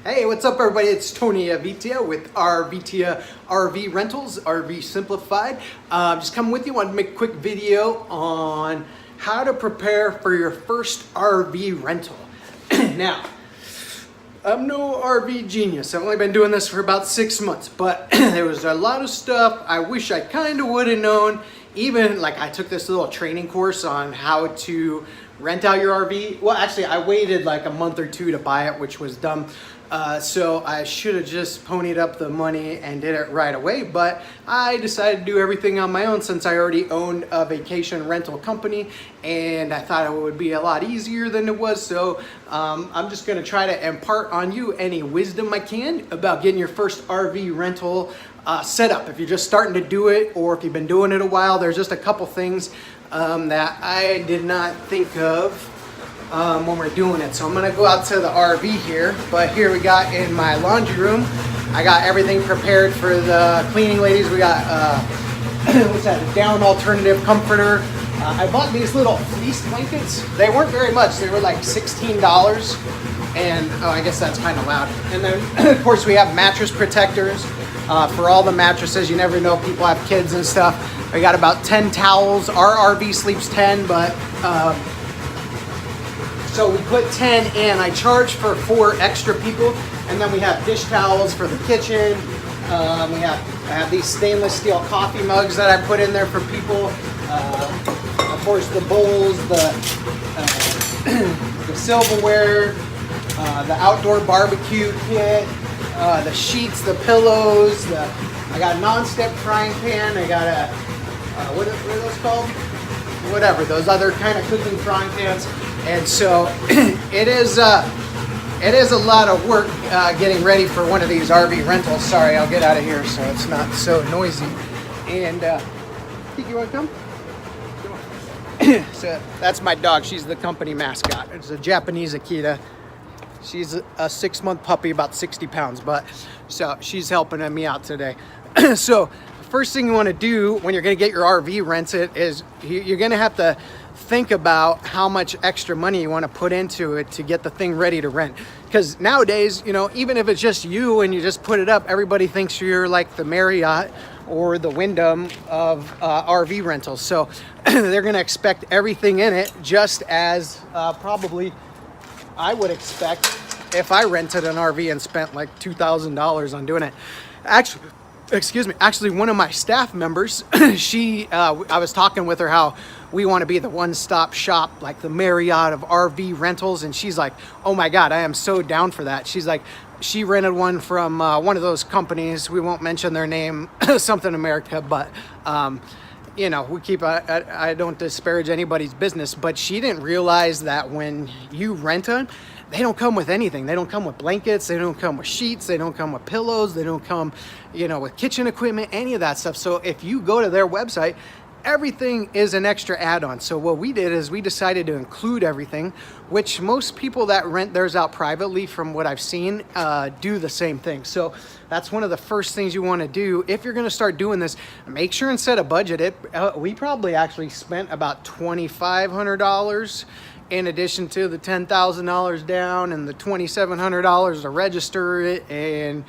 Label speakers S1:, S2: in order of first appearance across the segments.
S1: Hey, what's up everybody? It's Tony Rvitia with Rvitia RV Rentals, RV Simplified. Just coming with you, wanted to make a quick video on how to prepare for your first RV rental. Now, I'm no RV genius. I've only been doing this for about 6 months, but there was a lot of stuff I wish I kind of would have known. Even like I took this little training course on how to rent out your RV. Well, actually I waited like a month or two to buy it, which was dumb. So I should have just ponied up the money and did it right away, but I decided to do everything on my own since I already owned a vacation rental company and I thought it would be a lot easier than it was. So I'm just going to try to impart on you any wisdom I can about getting your first RV rental set up. If you're just starting to do it or if you've been doing it a while, there's just a couple things that I did not think of when we're doing it. So I'm gonna go out to the RV here, but here we got in my laundry room, I got everything prepared for the cleaning ladies. We got what's that, a down alternative comforter. I bought these little fleece blankets. They weren't very much, they were like $16, and oh, I guess that's kind of loud. And then of course we have mattress protectors for all the mattresses. You never know, people have kids and stuff. We got about 10 towels. Our RV sleeps 10, but so we put 10 in. I charge for 4 extra people, and then we have dish towels for the kitchen. I have these stainless steel coffee mugs that I put in there for people. Of course, the bowls, the silverware, the outdoor barbecue kit, the sheets, the pillows. I got a non-stick frying pan. I got a what are those called? Whatever, those other kind of cooking frying pans. And so it is a lot of work getting ready for one of these RV rentals. Sorry, I'll get out of here so it's not so noisy. And think you want to come? So that's my dog. She's the company mascot. It's a Japanese Akita. She's a 6-month puppy, about 60 pounds, but so she's helping me out today. So first thing you want to do when you're going to get your RV rented is you're going to have to think about how much extra money you want to put into it to get the thing ready to rent. Because nowadays, you know, even if it's just you and you just put it up, everybody thinks you're like the Marriott or the Wyndham of RV rentals. So they're going to expect everything in it, just as probably I would expect if I rented an RV and spent like $2,000 on doing it. Actually, one of my staff members, I was talking with her how we want to be the one-stop shop, like the Marriott of RV rentals, and she's like, oh my God, I am so down for that. She's like, she rented one from one of those companies, we won't mention their name, something America, but you know, we keep, I don't disparage anybody's business, but she didn't realize that when you rent them, they don't come with anything. They don't come with blankets. They don't come with sheets. They don't come with pillows. They don't come, you know, with kitchen equipment, any of that stuff. So if you go to their website, everything is an extra add-on. So what we did is we decided to include everything, which most people that rent theirs out privately, from what I've seen, do the same thing. So that's one of the first things you want to do if you're going to start doing this. Make sure and set a budget. We probably actually spent about $2,500 in addition to the $10,000 down and the $2,700 to register it, and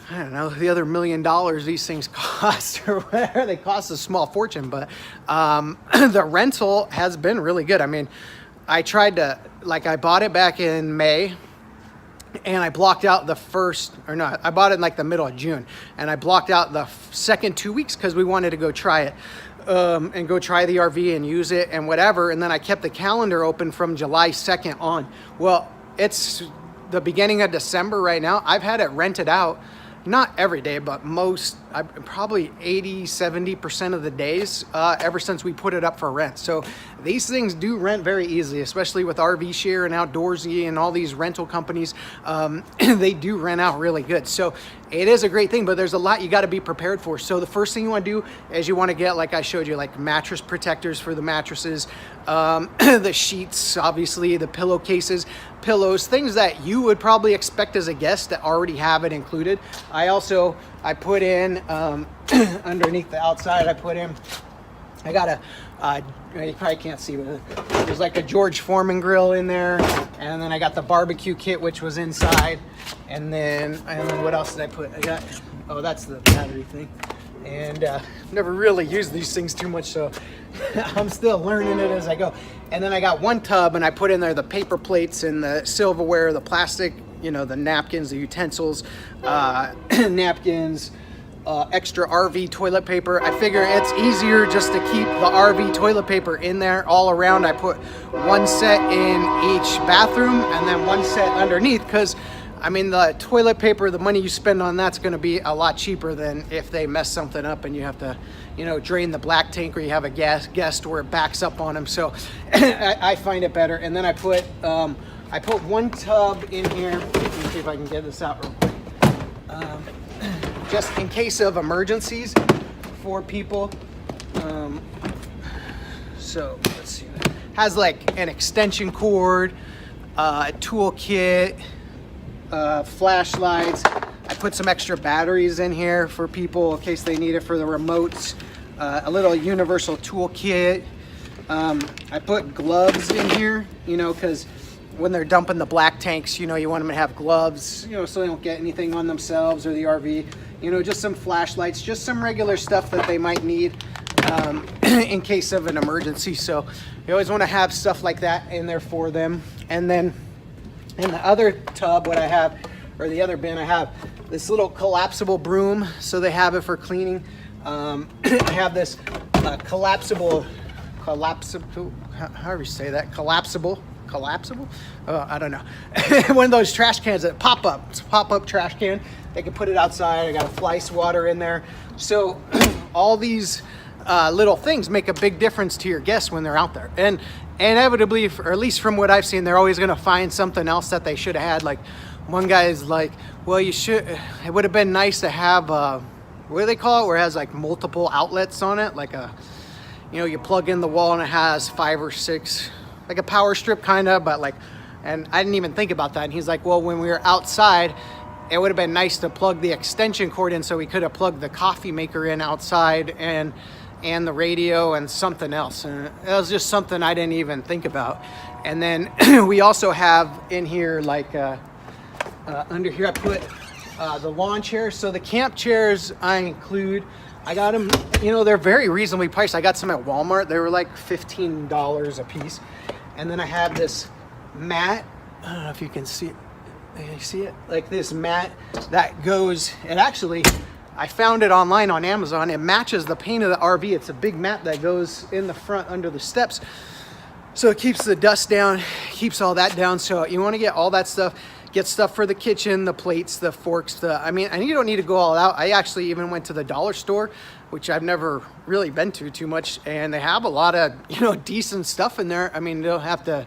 S1: I don't know, the other $1 million these things cost or whatever. They cost a small fortune, but the rental has been really good. I mean, I tried to, like, I bought it back in May, and I blocked out the I bought it in like the middle of June, and I blocked out the second 2 weeks because we wanted to go try it. And go try the RV and use it and whatever. And then I kept the calendar open from July 2nd on. Well, it's the beginning of December right now. I've had it rented out, not every day, but probably 80-70% of the days ever since we put it up for rent. So these things do rent very easily, especially with RV Share and Outdoorsy and all these rental companies. They do rent out really good. So it is a great thing, but there's a lot you got to be prepared for. So the first thing you want to do is you want to get, like I showed you, like mattress protectors for the mattresses, the sheets, obviously, the pillowcases, pillows, things that you would probably expect as a guest that already have it included. I put in underneath the outside, I got You probably can't see, but there's like a George Foreman grill in there, and then I got the barbecue kit, which was inside, and then what else did I put? I got, oh, that's the battery thing, and never really used these things too much, so I'm still learning it as I go. And then I got one tub, and I put in there the paper plates and the silverware, the plastic, you know, the napkins, the utensils, napkins, extra RV toilet paper. I figure it's easier just to keep the RV toilet paper in there all around. I put one set in each bathroom and then one set underneath, because I mean, the toilet paper, the money you spend on that's going to be a lot cheaper than if they mess something up and you have to, you know, drain the black tank, or you have a guest where it backs up on them. So I find it better. And then I put one tub in here. Let me see if I can get this out real quick. Just in case of emergencies for people. So let's see. Has like an extension cord, a toolkit, flashlights. I put some extra batteries in here for people in case they need it for the remotes. A little universal toolkit. I put gloves in here, you know, because when they're dumping the black tanks, you know, you want them to have gloves, you know, so they don't get anything on themselves or the RV. You know, just some flashlights, just some regular stuff that they might need in case of an emergency. So you always want to have stuff like that in there for them. And then in the other tub, what I have, or the other bin, I have this little collapsible broom. So they have it for cleaning. I have this collapsible, how do you say that? Collapsible? I don't know. One of those trash cans that pop up. It's a pop-up trash can. They can put it outside. I got a fly swatter in there. So all these little things make a big difference to your guests when they're out there. And inevitably, or at least from what I've seen, they're always going to find something else that they should have had. Like one guy is like, well, it would have been nice to have, what do they call it? Where it has like multiple outlets on it. Like you know, you plug in the wall and it has 5 or 6, like a power strip kind of, but like, and I didn't even think about that. And he's like, well, when we were outside, it would have been nice to plug the extension cord in, so we could have plugged the coffee maker in outside and the radio and something else. And it was just something I didn't even think about. And then we also have in here, like under here, I put the lawn chairs. So the camp chairs I include, I got them, you know, they're very reasonably priced. I got some at Walmart. They were like $15 a piece. And then I have this mat. I don't know if you can see it. You see it? Like this mat that goes, and actually I found it online on Amazon. It matches the paint of the RV. It's a big mat that goes in the front under the steps. So it keeps the dust down, keeps all that down. So you want to get all that stuff. Get stuff for the kitchen, the plates, the forks, and you don't need to go all out. I actually even went to the dollar store, which I've never really been to too much, and they have a lot of, you know, decent stuff in there. I mean, they'll have to,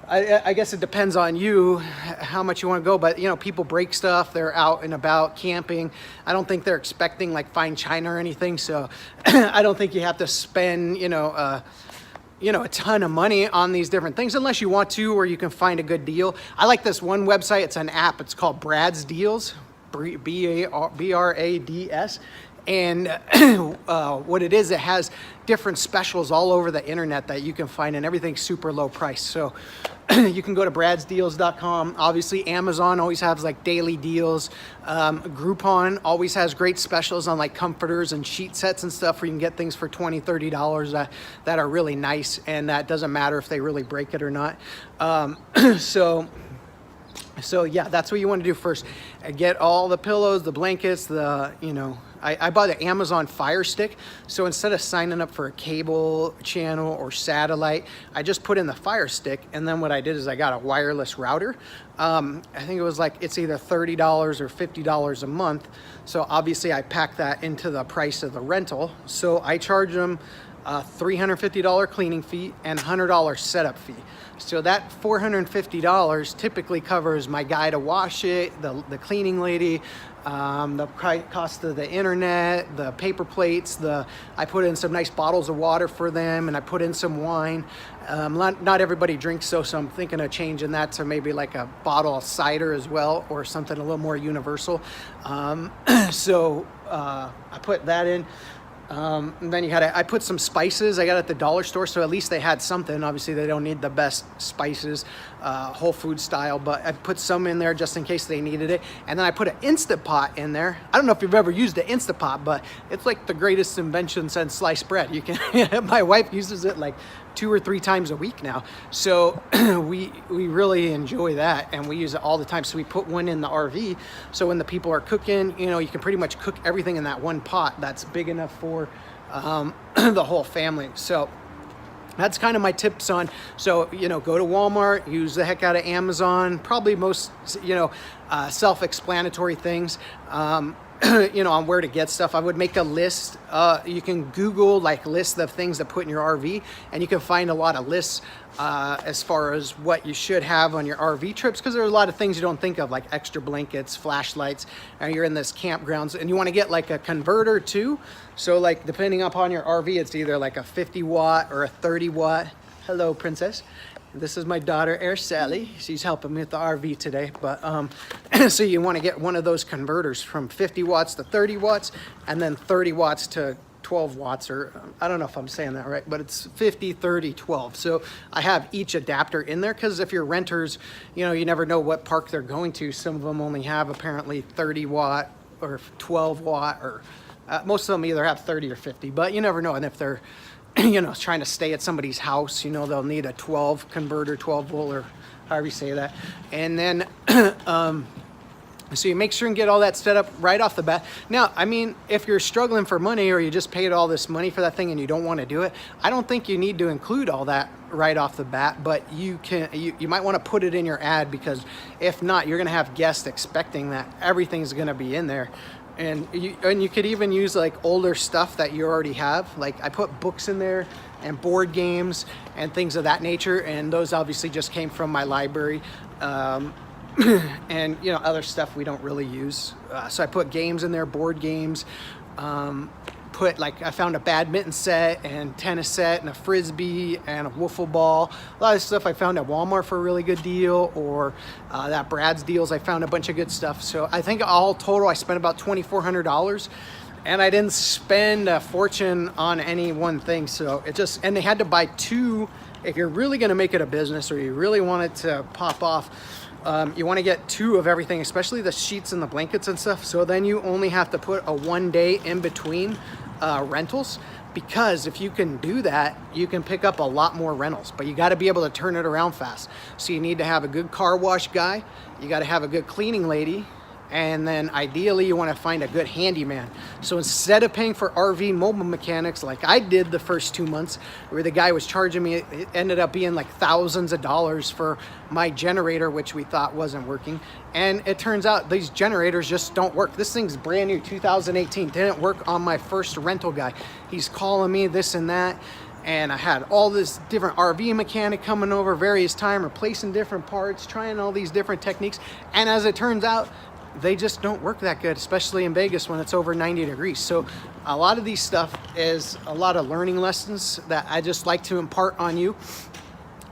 S1: I guess it depends on you how much you want to go, but you know, people break stuff. They're out and about camping. I don't think they're expecting like fine china or anything, so I don't think you have to spend, you know, a ton of money on these different things unless you want to, or you can find a good deal. I like this one website. It's an app. It's called Brad's Deals, BRADS. And what it is, it has different specials all over the internet that you can find, and everything's super low price. So you can go to bradsdeals.com. Obviously, Amazon always has like daily deals. Groupon always has great specials on like comforters and sheet sets and stuff where you can get things for $20, $30 that are really nice, and that doesn't matter if they really break it or not. So yeah, that's what you want to do first. Get all the pillows, the blankets, I bought an Amazon Fire Stick. So instead of signing up for a cable channel or satellite, I just put in the Fire Stick. And then what I did is I got a wireless router. I think it was like, it's either $30 or $50 a month. So obviously I pack that into the price of the rental. So I charge them a $350 cleaning fee and $100 setup fee. So that $450 typically covers my guy to wash it, the cleaning lady, the cost of the internet, the paper plates, I put in some nice bottles of water for them, and I put in some wine. Not everybody drinks, so I'm thinking of changing that to maybe like a bottle of cider as well, or something a little more universal. So I put that in. And then I put some spices I got at the dollar store, so at least they had something. Obviously they don't need the best spices, whole food style, but I put some in there just in case they needed it. And then I put an Instant Pot in there. I don't know if you've ever used the Instant Pot, but it's like the greatest invention since sliced bread. You can, my wife uses it like 2 or 3 times a week now. So we really enjoy that, and we use it all the time. So we put one in the RV, so when the people are cooking, you know, you can pretty much cook everything in that one pot that's big enough for the whole family. So that's kind of my tips on, so, you know, go to Walmart, use the heck out of Amazon, probably most, you know, self-explanatory things. You know, on where to get stuff. I would make a list. You can Google like lists of things to put in your RV, and you can find a lot of lists as far as what you should have on your RV trips, because there are a lot of things you don't think of, like extra blankets, flashlights, and you're in this campgrounds, and you want to get like a converter too. So like depending upon your RV, it's either like a 50 watt or a 30 watt. Hello, princess. This is my daughter, Sally. She's helping me with the RV today. But so you want to get one of those converters from 50 watts to 30 watts, and then 30 watts to 12 watts, or I don't know if I'm saying that right, but it's 50, 30, 12. So I have each adapter in there, because if you're renters, you know, you never know what park they're going to. Some of them only have apparently 30 watt or 12 watt, or most of them either have 30 or 50, but you never know. And if they're you know, trying to stay at somebody's house, you know, they'll need a 12 converter, 12 volt, or however you say that. And then so you make sure and get all that set up right off the bat. Now, I mean, if you're struggling for money, or you just paid all this money for that thing and you don't want to do it, I don't think you need to include all that right off the bat, but you might want to put it in your ad, because if not, you're going to have guests expecting that everything's going to be in there. And you could even use like older stuff that you already have. Like I put books in there and board games and things of that nature, and those obviously just came from my library. And you know, other stuff we don't really use. So I put games in there, board games. Put like, I found a badminton set and tennis set and a frisbee and a wiffle ball. A lot of stuff I found at Walmart for a really good deal, or that Brad's deals. I found a bunch of good stuff. So I think all total I spent about $2,400, and I didn't spend a fortune on any one thing. So it just, and they had to buy 2 if you're really going to make it a business, or you really want it to pop off. You want to get 2 of everything, especially the sheets and the blankets and stuff. So then you only have to put a 1 day in between rentals, because if you can do that, you can pick up a lot more rentals, but you got to be able to turn it around fast. So you need to have a good car wash guy, you got to have a good cleaning lady, and then ideally you want to find a good handyman. So instead of paying for RV mobile mechanics like I did the first 2 months, where the guy was charging me, it ended up being like thousands of dollars for my generator, which we thought wasn't working. And it turns out these generators just don't work. This thing's brand new, 2018, didn't work on my first rental guy. He's calling me this and that, and I had all this different RV mechanic coming over various time, replacing different parts, trying all these different techniques, and as it turns out, they just don't work that good, especially in Vegas when it's over 90 degrees. So a lot of these stuff is a lot of learning lessons that I just like to impart on you,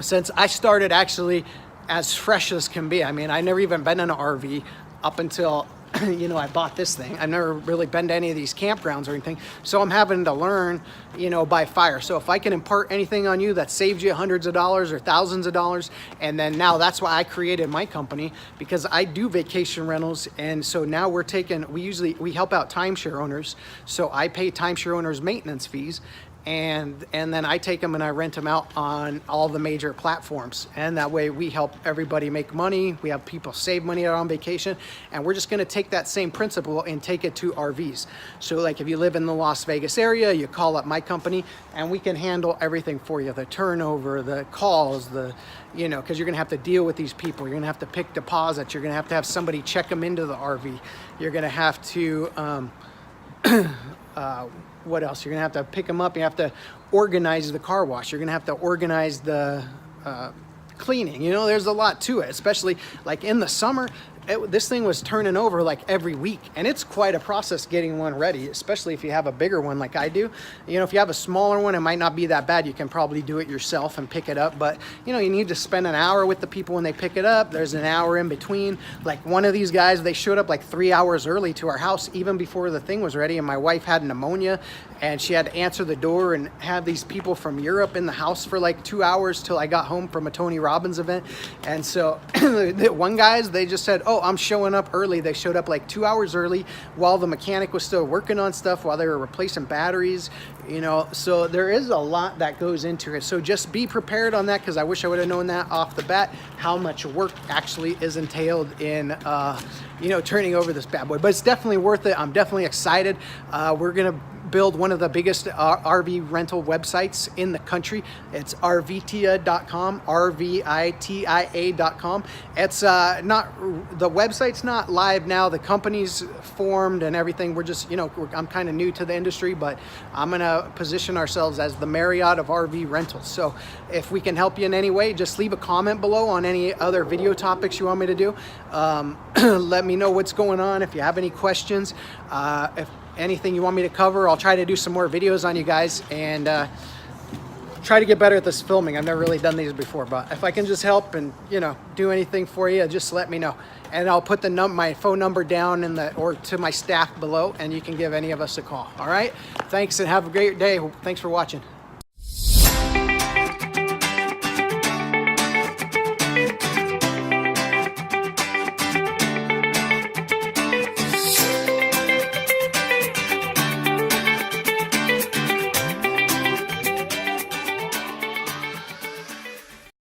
S1: since I started actually as fresh as can be. I mean, I never even been in an RV up until you know, I bought this thing. I've never really been to any of these campgrounds or anything, so I'm having to learn, you know, by fire. So if I can impart anything on you that saves you hundreds of dollars or thousands of dollars, and then now that's why I created my company, because I do vacation rentals, and so now we help out timeshare owners. So I pay timeshare owners maintenance fees, and then I take them and I rent them out on all the major platforms, and that way we help everybody make money. We have people save money out on vacation, and we're just going to take that same principle and take it to RVs. So like if you live in the Las Vegas area, you call up my company and we can handle everything for you, the turnover, the calls, you know, because you're going to have to deal with these people, you're going to have to pick deposits, you're going to have somebody check them into the RV, you're going to have to what else? You're gonna have to pick them up. You have to organize the car wash. You're gonna have to organize the cleaning. You know, there's a lot to it, especially like in the summer. this thing was turning over like every week, and it's quite a process getting one ready, especially if you have a bigger one like I do. You know, if you have a smaller one, it might not be that bad. You can probably do it yourself and pick it up, but you know, you need to spend an hour with the people when they pick it up. There's an hour in between. Like one of these guys, they showed up like 3 hours early to our house even before the thing was ready, and my wife had pneumonia and she had to answer the door and have these people from Europe in the house for like 2 hours till I got home from a Tony Robbins event. And so the one guys, they just said, oh, I'm showing up early. They showed up like 2 hours early while the mechanic was still working on stuff, while they were replacing batteries, you know. So there is a lot that goes into it. So just be prepared on that, because I wish I would have known that off the bat, how much work actually is entailed in you know, turning over this bad boy. But it's definitely worth it. I'm definitely excited. We're gonna build one of the biggest RV rental websites in the country. It's rvitia.com, rvitia.com. It's not, the website's not live now. The company's formed and everything. We're just, you know, I'm kind of new to the industry, but I'm gonna position ourselves as the Marriott of RV rentals. So if we can help you in any way, just leave a comment below on any other video topics you want me to do. Let me know what's going on. If you have any questions, if anything you want me to cover, I'll try to do some more videos on you guys, and try to get better at this filming. I've never really done these before, but if I can just help and, you know, do anything for you, just let me know. And I'll put my phone number down in the, or to my staff below, and you can give any of us a call. All right? Thanks, and have a great day. Thanks for watching.